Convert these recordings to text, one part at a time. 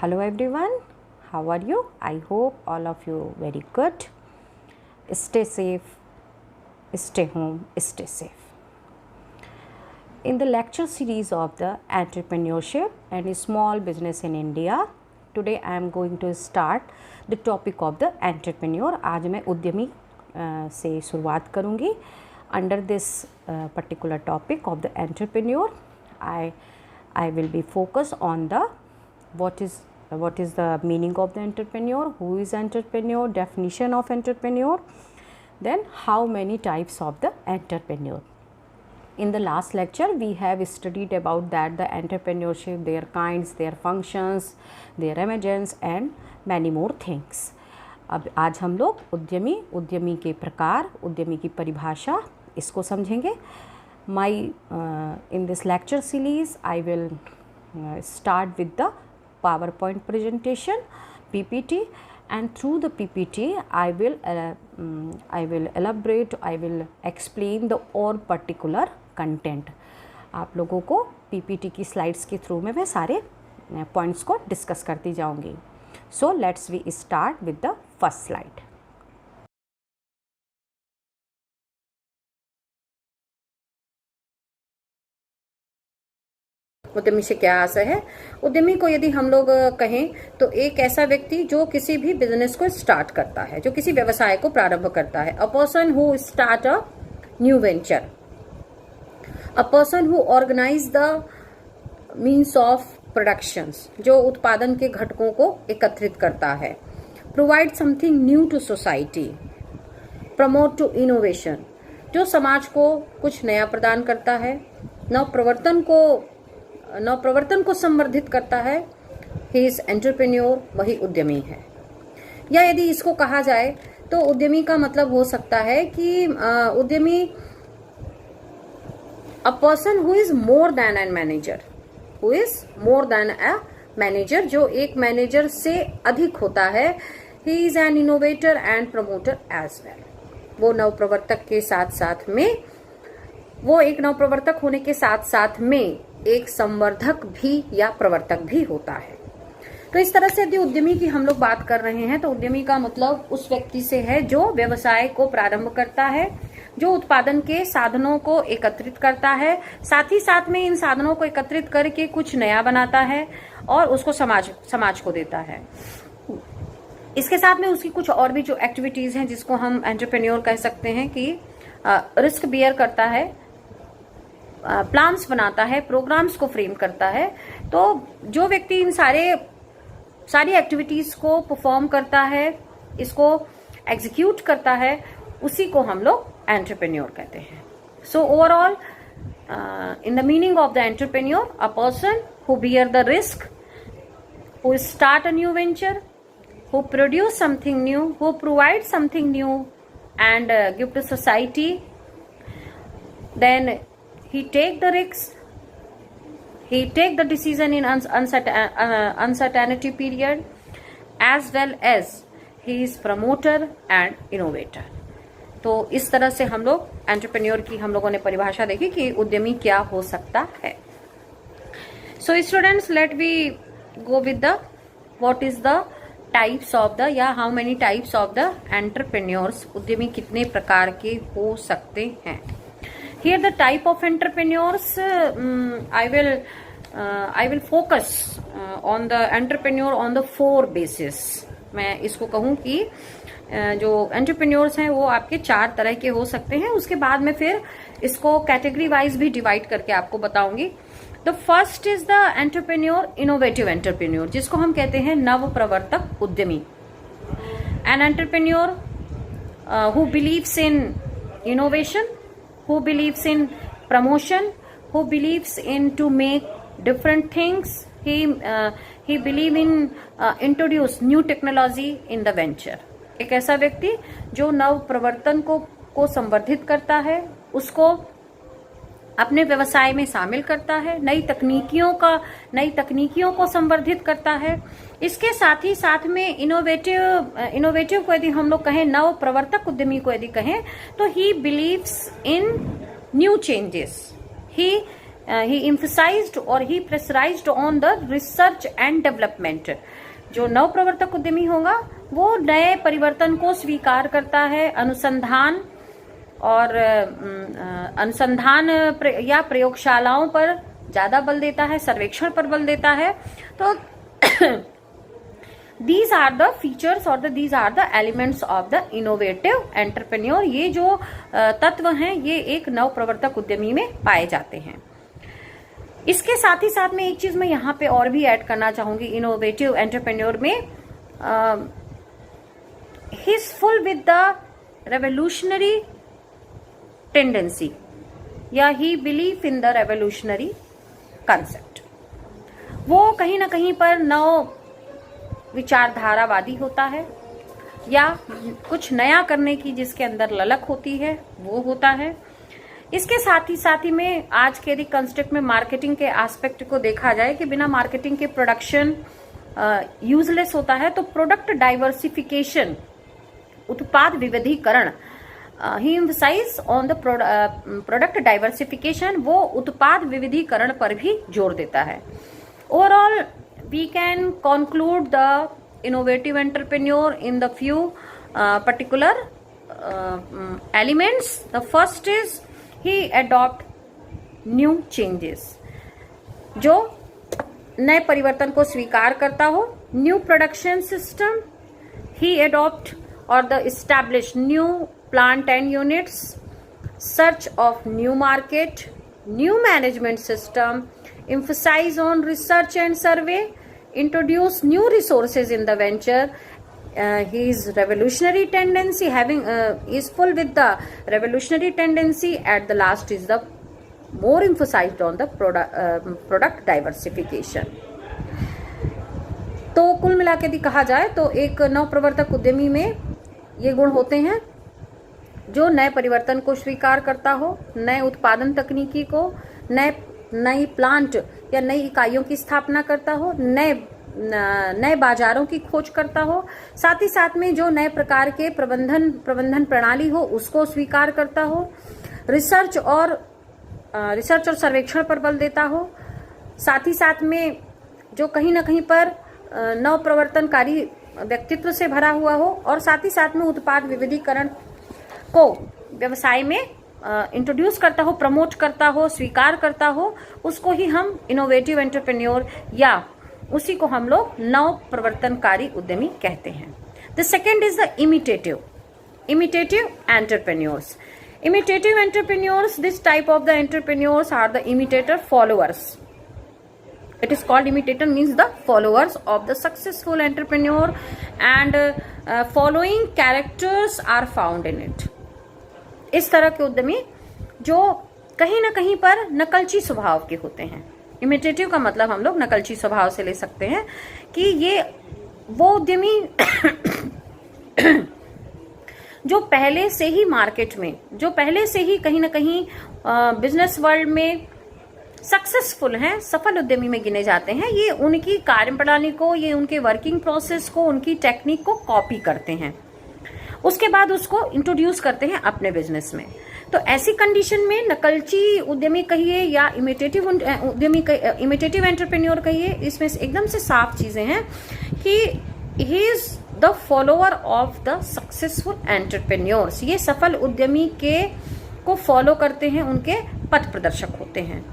Hello everyone, how are you? I hope all of you very good. Stay safe, stay home, stay safe. In the lecture series of the entrepreneurship and small business in India, today I am going to start the topic of the entrepreneur. आज मैं उद्यमी से शुरुआत करूँगी. Under this particular topic of the entrepreneur, I will be focused on the what is the meaning of the entrepreneur, who is entrepreneur, definition of entrepreneur, then how many types of the entrepreneur. In the last lecture we have studied about that the entrepreneurship, their kinds, their functions, their emergence and many more things. अब आज हम लोग उद्यमी के प्रकार, उद्यमी की परिभाषा इसको समझेंगे. In this lecture series I will start with the PowerPoint presentation PPT, and through the PPT I will elaborate, I will explain the all particular content. आप लोगों को PPT की स्लाइड्स के थ्रू में मैं सारे पॉइंट्स को डिस्कस करती जाऊंगी. So let's we start with the first slide. उद्यमी से क्या आशय है? उद्यमी को यदि हम लोग कहें तो एक ऐसा व्यक्ति जो किसी भी बिजनेस को स्टार्ट करता है, जो किसी व्यवसाय को प्रारंभ करता है. A person who start a new venture, a person who organize the means of productions, जो उत्पादन के घटकों को एकत्रित करता है. Provide something new to society, promote to innovation, जो समाज को कुछ नया प्रदान करता है, नवप्रवर्तन को संवर्धित करता है. ही इज एंटरप्रेन्योर, वही उद्यमी है. या यदि इसको कहा जाए तो उद्यमी का मतलब हो सकता है कि उद्यमी a person who is more than an manager, who is more than a manager, जो एक मैनेजर से अधिक होता है. He is an innovator and promoter as well. वो नवप्रवर्तक के साथ साथ में, वो एक नवप्रवर्तक होने के साथ साथ में एक संवर्धक भी या प्रवर्तक भी होता है. तो इस तरह से यदि उद्यमी की हम लोग बात कर रहे हैं तो उद्यमी का मतलब उस व्यक्ति से है जो व्यवसाय को प्रारंभ करता है, जो उत्पादन के साधनों को एकत्रित करता है, साथ ही साथ में इन साधनों को एकत्रित करके कुछ नया बनाता है और उसको समाज को देता है. इसके साथ में उसकी कुछ और भी जो एक्टिविटीज हैं जिसको हम एंटरप्रेन्योर कह सकते हैं कि रिस्क बियर करता है, प्लान्स बनाता है, प्रोग्राम्स को फ्रेम करता है. तो जो व्यक्ति इन सारी एक्टिविटीज को परफॉर्म करता है, इसको एग्जीक्यूट करता है, उसी को हम लोग एंटरप्रेन्योर कहते हैं. So overall in the meaning of the entrepreneur, a person who bear the risk, who start a new venture, who produce something new, who provide something new and give to society. Then he take the risks, he take the decision in uncertainty period, as well as he is promoter and innovator. तो इस तरह से हम लोग entrepreneur की हम लोगों ने परिभाषा देखी कि उद्यमी क्या हो सकता है. So students, let we go with the what is the types of the, या how many types of the entrepreneurs, उद्यमी कितने प्रकार के हो सकते हैं. Here the type of entrepreneurs, I will focus on the entrepreneur on the 4 basis. मैं इसको कहूं कि जो एंटरप्रेन्योर्स हैं वो आपके 4 तरह के हो सकते हैं. उसके बाद में फिर इसको कैटेगरी वाइज भी डिवाइड करके आपको बताऊंगी. The first is the entrepreneur, innovative entrepreneur, जिसको हम कहते हैं नव प्रवर्तक उद्यमी. An entrepreneur who believes in innovation, who believes in promotion, who believes in to make different things, he believe in introduce new technology in the venture. एक ऐसा व्यक्ति जो नव प्रवर्तन को संवर्धित करता है, उसको अपने व्यवसाय में शामिल करता है, नई तकनीकियों को संवर्धित करता है. इसके साथ ही साथ में इनोवेटिव को यदि हम लोग कहें, नव प्रवर्तक उद्यमी को यदि कहें, तो he believes in new changes, he he emphasized और he pressurized on the research and development। जो नव प्रवर्तक उद्यमी होगा वो नए परिवर्तन को स्वीकार करता है, अनुसंधान और अनुसंधान या प्रयोगशालाओं पर ज्यादा बल देता है, सर्वेक्षण पर बल देता है। तो these are the features और these are the elements of the innovative entrepreneur। ये जो तत्व हैं ये एक नव प्रवर्तक उद्यमी में पाए जाते हैं। इसके साथ ही साथ में एक चीज मैं यहाँ पे और भी ऐड करना चाहूंगी इनोवेटिव एंटरप्रेन्योर में, he is full with the revolutionary tendency या he believe in the revolutionary concept. वो कहीं ना कहीं पर नव विचारधारावादी होता है या कुछ नया करने की जिसके अंदर ललक होती है वो होता है। इसके साथ ही में आज के यदि कंस्ट्रक्ट में मार्केटिंग के एस्पेक्ट को देखा जाए कि बिना मार्केटिंग के प्रोडक्शन यूजलेस होता है, तो प्रोडक्ट डाइवर्सिफिकेशन, उत्पाद विविधीकरण, he emphasize on the product diversification, वो उत्पाद विविधीकरण पर भी जोर देता है। Overall we can conclude the innovative entrepreneur in the few particular elements। The first is he adopt new changes, जो नए परिवर्तन को स्वीकार करता हो। New production system, he adopt or the establish new plant and units, search of new market, new management system, emphasize on research and survey, introduce new resources in the venture। His revolutionary tendency is full with the revolutionary tendency। At the last is the more emphasized on the product diversification। तो कुल मिला के यदि कहा जाए तो एक नव प्रवर्तक उद्यमी में ये गुण होते हैं, जो नए परिवर्तन को स्वीकार करता हो, नए उत्पादन तकनीकी को, नई प्लांट या नई इकाइयों की स्थापना करता हो, नए बाजारों की खोज करता हो, साथ ही साथ में जो नए प्रकार के प्रबंधन प्रणाली हो उसको स्वीकार करता हो, रिसर्च और सर्वेक्षण पर बल देता हो, साथ ही साथ में जो कहीं ना कहीं पर नव प्रवर्तनकारी व्यक्तित्व से भरा हुआ हो, और साथ ही साथ में उत्पाद विविधीकरण को व्यवसाय में इंट्रोड्यूस करता हो, प्रमोट करता हो, स्वीकार करता हो, उसको ही हम इनोवेटिव एंटरप्रेन्योर या उसी को हम लोग नव प्रवर्तनकारी उद्यमी कहते हैं। The second is the imitative entrepreneurs. Imitative entrepreneurs, this type of the entrepreneurs are the imitator followers। It is called imitator means the followers of the successful entrepreneur and following characters are found in it। इस तरह के उद्यमी जो कहीं ना कहीं पर नकलची स्वभाव के होते हैं। इमिटेटिव का मतलब हम लोग नकलची स्वभाव से ले सकते हैं कि ये वो उद्यमी जो पहले से ही मार्केट में, जो पहले से ही कहीं ना कहीं बिजनेस वर्ल्ड में सक्सेसफुल हैं, सफल उद्यमी में गिने जाते हैं, ये उनकी कार्यप्रणाली को, ये उनके वर्किंग प्रोसेस को, उनकी टेक्निक को कॉपी करते हैं, उसके बाद उसको इंट्रोड्यूस करते हैं अपने बिजनेस में। तो ऐसी कंडीशन में नकलची उद्यमी कहिए या इमिटेटिव उद्यमी, इमिटेटिव एंटरप्रेन्योर कहिए, इसमें एकदम से साफ चीजें हैं कि he is the follower of the successful entrepreneurs. ये सफल उद्यमी के को फॉलो करते हैं, उनके पथ प्रदर्शक होते हैं।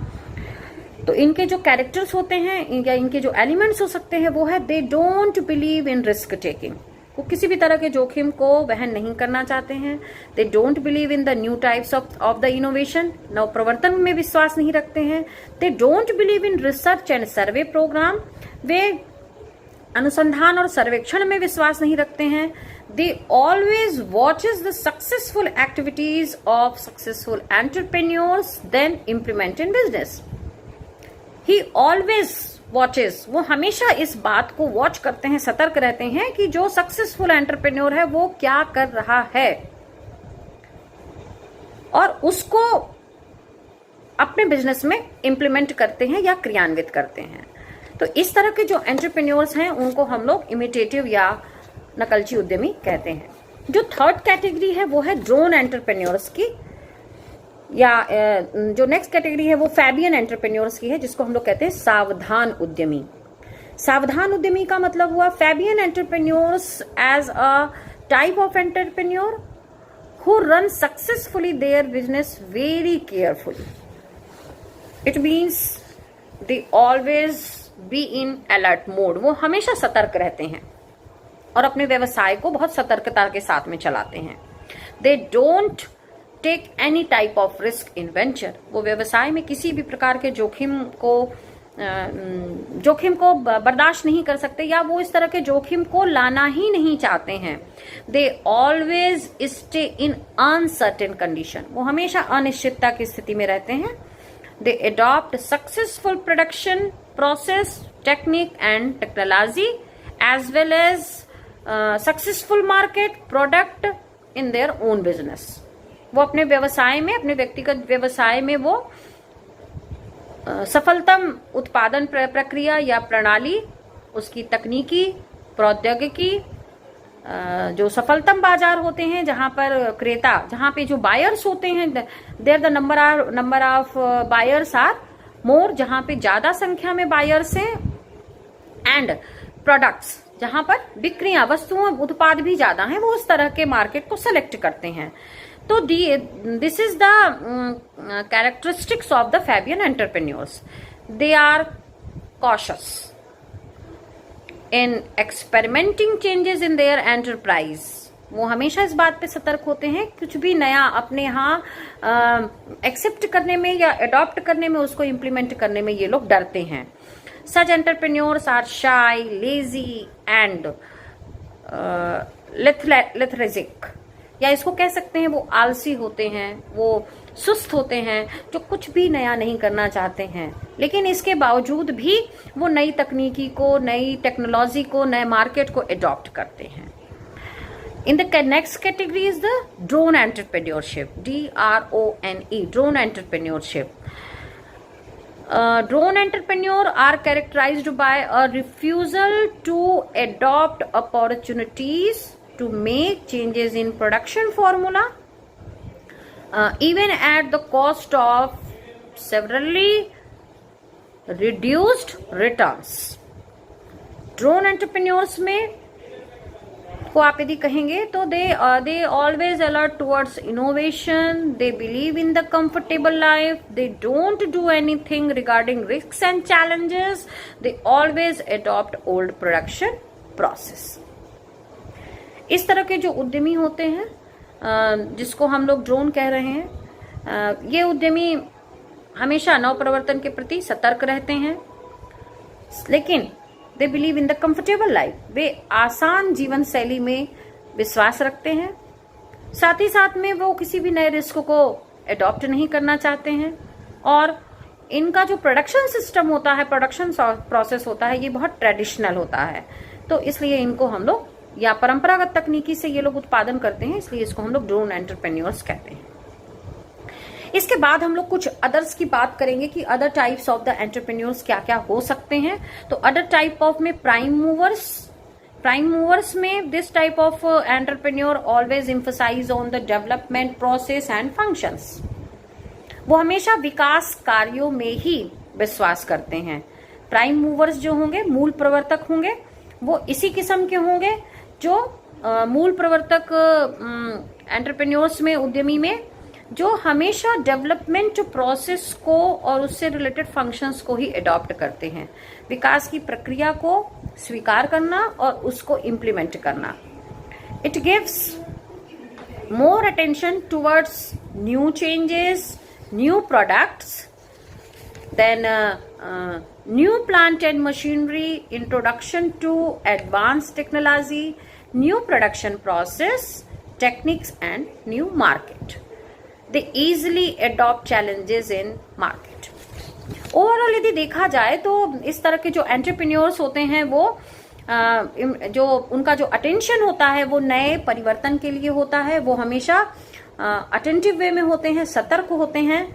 तो इनके जो कैरेक्टर्स होते हैं या इनके जो एलिमेंट्स हो सकते हैं वो है दे don't believe in risk taking. वो किसी भी तरह के जोखिम को वहन नहीं करना चाहते हैं। They don't believe in the new types of the innovation. नव प्रवर्तन में विश्वास नहीं रखते हैं। They don't believe in research and survey program. वे अनुसंधान और सर्वेक्षण में विश्वास नहीं रखते हैं। They always watches the successful activities of successful entrepreneurs then implement in business. He always watches, वो हमेशा इस बात को वॉच करते हैं, सतर्क रहते हैं कि जो सक्सेसफुल एंटरप्रेन्योर है वो क्या कर रहा है और उसको अपने बिजनेस में इंप्लीमेंट करते हैं या क्रियान्वित करते हैं। तो इस तरह के जो एंटरप्रेन्योर्स हैं उनको हम लोग इमिटेटिव या नकलची उद्यमी कहते हैं। जो थर्ड कैटेगरी है वो है ड्रोन एंटरप्रेन्योर्स की। या जो नेक्स्ट कैटेगरी है वो फैबियन एंटरप्रेन्योर्स की है, जिसको हम लोग कहते हैं सावधान उद्यमी। सावधान उद्यमी का मतलब हुआ Fabian entrepreneurs as a type of entrepreneur who run successfully their business very carefully. It means they always be in alert mode. वो हमेशा सतर्क रहते हैं और अपने व्यवसाय को बहुत सतर्कता के साथ में चलाते हैं। They don't take any type of risk in venture. वो व्यवसाय में किसी भी प्रकार के जोखिम को बर्दाश्त नहीं कर सकते, या वो इस तरह के जोखिम को लाना ही नहीं चाहते हैं। They always stay in uncertain condition. वो हमेशा अनिश्चितता की स्थिति में रहते हैं। They adopt successful production process technique and technology as well as successful market product in their own business. वो अपने व्यवसाय में, अपने व्यक्तिगत व्यवसाय में वो सफलतम उत्पादन प्रक्रिया या प्रणाली, उसकी तकनीकी प्रौद्योगिकी, जो सफलतम बाजार होते हैं जहां पर क्रेता, जहां पे जो बायर्स होते हैं, there the number of buyers are more, जहां पे ज्यादा संख्या में बायर्स हैं, एंड प्रोडक्ट्स, जहां पर बिक्रियां, वस्तुओं, उत्पाद भी ज्यादा हैं, वो उस तरह के मार्केट को सेलेक्ट करते हैं। तो this is the characteristics of the Fabian entrepreneurs. They are cautious in experimenting changes in their enterprise. वो हमेशा इस बात पे सतर्क होते हैं, कुछ भी नया अपने यहाँ एक्सेप्ट करने में या अडॉप्ट करने में, उसको इम्प्लीमेंट करने में ये लोग डरते हैं। Such entrepreneurs are shy, lazy and lethargic. या इसको कह सकते हैं वो आलसी होते हैं, वो सुस्त होते हैं, जो कुछ भी नया नहीं करना चाहते हैं, लेकिन इसके बावजूद भी वो नई तकनीकी को, नई टेक्नोलॉजी को, नए मार्केट को अडॉप्ट करते हैं। In the next category is the drone entrepreneurship, DRONE, drone entrepreneurship. Drone entrepreneurs are characterized by a refusal to adopt opportunities to make changes in production formula, even at the cost of severely reduced returns. Drone entrepreneurs में को आप यदि कहेंगे तो they always alert towards innovation, they believe in the comfortable life, they don't do anything regarding risks and challenges, they always adopt old production process. इस तरह के जो उद्यमी होते हैं, जिसको हम लोग ड्रोन कह रहे हैं, ये उद्यमी हमेशा नव प्रवर्तन के प्रति सतर्क रहते हैं, लेकिन they believe in the comfortable life, वे आसान जीवन शैली में विश्वास रखते हैं। साथ ही साथ में वो किसी भी नए रिस्क को अडॉप्ट नहीं करना चाहते हैं, और इनका जो प्रोडक्शन सिस्टम होता है, प्रोडक्शन प्रोसेस होता है, ये बहुत ट्रेडिशनल होता है। तो इसलिए इनको हम लोग, या परंपरागत तकनीकी से ये लोग उत्पादन करते हैं, इसलिए इसको हम लोग ड्रोन एंटरप्रेन्योर्स कहते हैं। इसके बाद हम लोग कुछ अदर्स की बात करेंगे कि other types of the entrepreneurs क्या क्या हो सकते हैं। तो अदर टाइप ऑफ में प्राइम मूवर्स में this type of entrepreneur always emphasize on the development process and functions. वो हमेशा विकास कार्यों में ही विश्वास करते हैं। प्राइम मूवर्स जो होंगे, मूल प्रवर्तक होंगे, वो इसी किस्म के होंगे जो मूल प्रवर्तक एंटरप्रेन्योर्स में, उद्यमी में, जो हमेशा डेवलपमेंट प्रोसेस को और उससे रिलेटेड फंक्शंस को ही अडॉप्ट करते हैं। विकास की प्रक्रिया को स्वीकार करना और उसको इम्प्लीमेंट करना। It gives more attention towards new changes, new products, then new plant and machinery, introduction to advanced technology, new production process techniques and new market. They easily adopt challenges in market. Overall यदि देखा जाए तो इस तरह के जो entrepreneurs होते हैं, वो जो उनका जो अटेंशन होता है वो नए परिवर्तन के लिए होता है। वो हमेशा अटेंटिव वे में होते हैं, सतर्क होते हैं।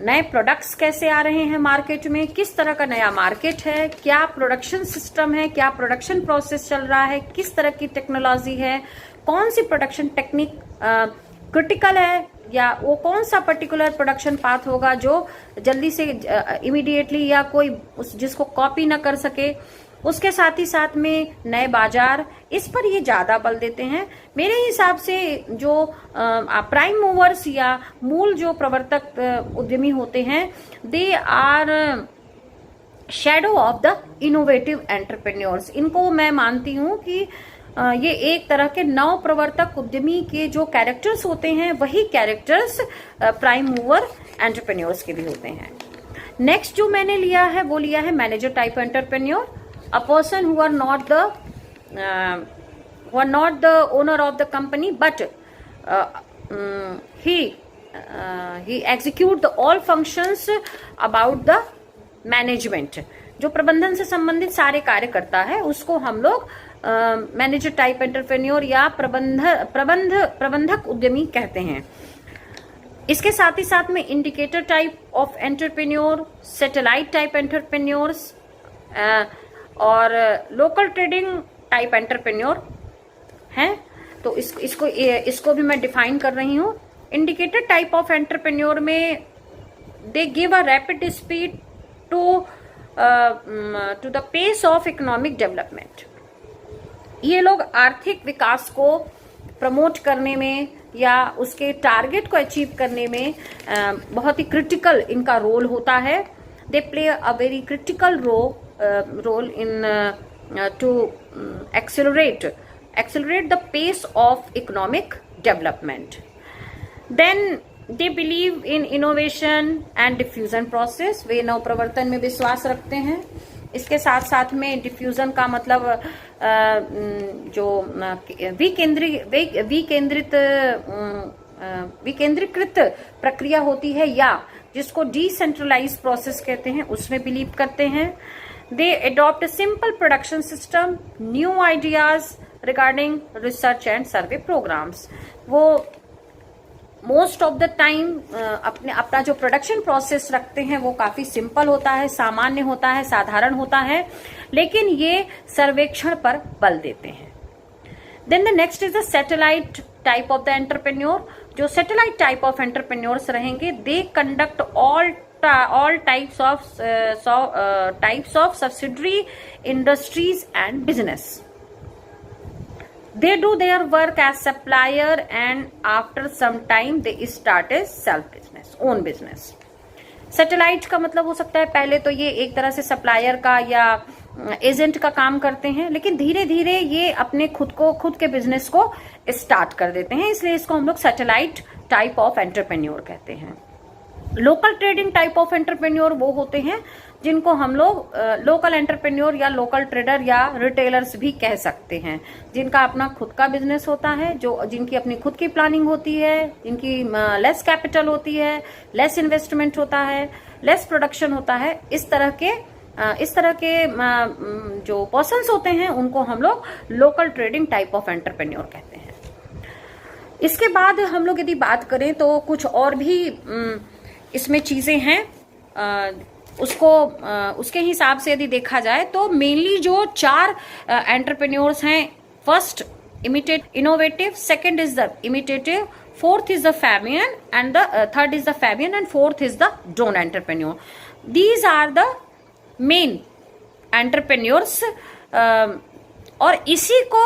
नए प्रोडक्ट्स कैसे आ रहे हैं मार्केट में, किस तरह का नया मार्केट है, क्या प्रोडक्शन सिस्टम है, क्या प्रोडक्शन प्रोसेस चल रहा है, किस तरह की टेक्नोलॉजी है, कौन सी प्रोडक्शन टेक्निक क्रिटिकल है, या वो कौन सा पर्टिकुलर प्रोडक्शन पाथ होगा जो जल्दी से इमीडिएटली या कोई जिसको कॉपी ना कर सके। उसके साथ ही साथ में नए बाजार, इस पर ये ज्यादा बल देते हैं। मेरे हिसाब से जो प्राइम मूवर्स या मूल जो प्रवर्तक उद्यमी होते हैं, they are shadow of the innovative entrepreneurs. इनको मैं मानती हूं कि ये एक तरह के नव प्रवर्तक उद्यमी के जो कैरेक्टर्स होते हैं, वही कैरेक्टर्स प्राइम मूवर एंटरप्रेन्योर्स के भी होते हैं। नेक्स्ट जो मैंने लिया है वो लिया है manager type entrepreneur, a person who are not the owner of the company but he execute the all functions about the management। जो प्रबंधन से संबंधित सारे कार्य करता है उसको हम लोग मैनेजर टाइप एंटरप्रेन्योर या प्रबंधक उद्यमी कहते हैं। इसके साथ ही साथ में indicator type of entrepreneur, satellite type entrepreneurs और लोकल ट्रेडिंग टाइप एंटरप्रेन्योर हैं। तो इसको भी मैं डिफाइन कर रही हूं। इंडिकेटर टाइप ऑफ एंटरप्रेन्योर में they give a rapid speed to the pace of economic development. ये लोग आर्थिक विकास को प्रमोट करने में या उसके टारगेट को अचीव करने में बहुत ही क्रिटिकल इनका रोल होता है। They play a very critical role in to accelerate the pace of economic development. Then they believe in innovation and diffusion process। वे नव प्रवर्तन में विश्वास रखते हैं। इसके साथ साथ में डिफ्यूजन का मतलब जो विकेंद्रीकृत प्रक्रिया होती है या जिसको डिसेंट्रलाइज प्रोसेस कहते हैं, उसमें बिलीव करते हैं। They adopt simple production system, new ideas regarding research and survey programs. वो मोस्ट ऑफ द टाइम अपना जो प्रोडक्शन प्रोसेस रखते हैं वो काफी सिंपल होता है, सामान्य होता है, साधारण होता है, लेकिन ये सर्वेक्षण पर बल देते हैं। Then the next is the satellite type of the entrepreneur. जो सैटेलाइट टाइप ऑफ एंटरप्रेन्योर्स रहेंगे, they conduct all types of subsidiary industries and business। They do their work as supplier and after some time they start a own business। Satellite का मतलब हो सकता है पहले तो ये एक तरह से सप्लायर का या एजेंट का काम करते हैं, लेकिन धीरे धीरे ये अपने खुद के बिजनेस को स्टार्ट कर देते हैं, इसलिए इसको हम लोग सैटेलाइट टाइप ऑफ एंटरप्रेन्योर कहते हैं। Local trading type of entrepreneur वो होते हैं जिनको हम लोग लोकल एंटरप्रेन्योर या लोकल ट्रेडर या रिटेलर्स भी कह सकते हैं, जिनका अपना खुद का बिजनेस होता है, जिनकी अपनी खुद की प्लानिंग होती है, जिनकी लेस कैपिटल होती है, लेस इन्वेस्टमेंट होता है, लेस प्रोडक्शन होता है। इस तरह के जो पर्सन्स होते हैं उनको हम लोग local trading type of entrepreneur कहते हैं। इसके बाद हम लोग यदि बात करें तो कुछ और भी इसमें चीजें हैं, उसके हिसाब से यदि देखा जाए तो मेनली जो 4 एंटरप्रेन्योर्स हैं, first innovative, second is the imitative, fourth is the Fabian and the third is the Fabian and fourth is the drone entrepreneur. These are the main entrepreneurs. और इसी को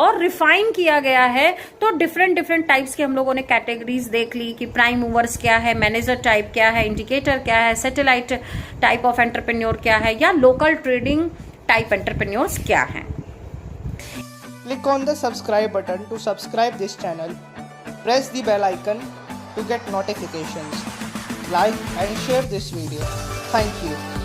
और रिफाइन किया गया है, तो डिफरेंट टाइप्स के हम लोगों ने कैटेगरीज देख ली कि प्राइम मूवर्स क्या है, मैनेजर टाइप क्या है, इंडिकेटर क्या है, सैटेलाइट टाइप ऑफ एंटरप्रेन्योर क्या है, या लोकल ट्रेडिंग टाइप एंटरप्रेन्योर्स क्या हैं। Click on the subscribe button to subscribe this channel. Press the bell icon to get notifications. Like and share this video. Thank you.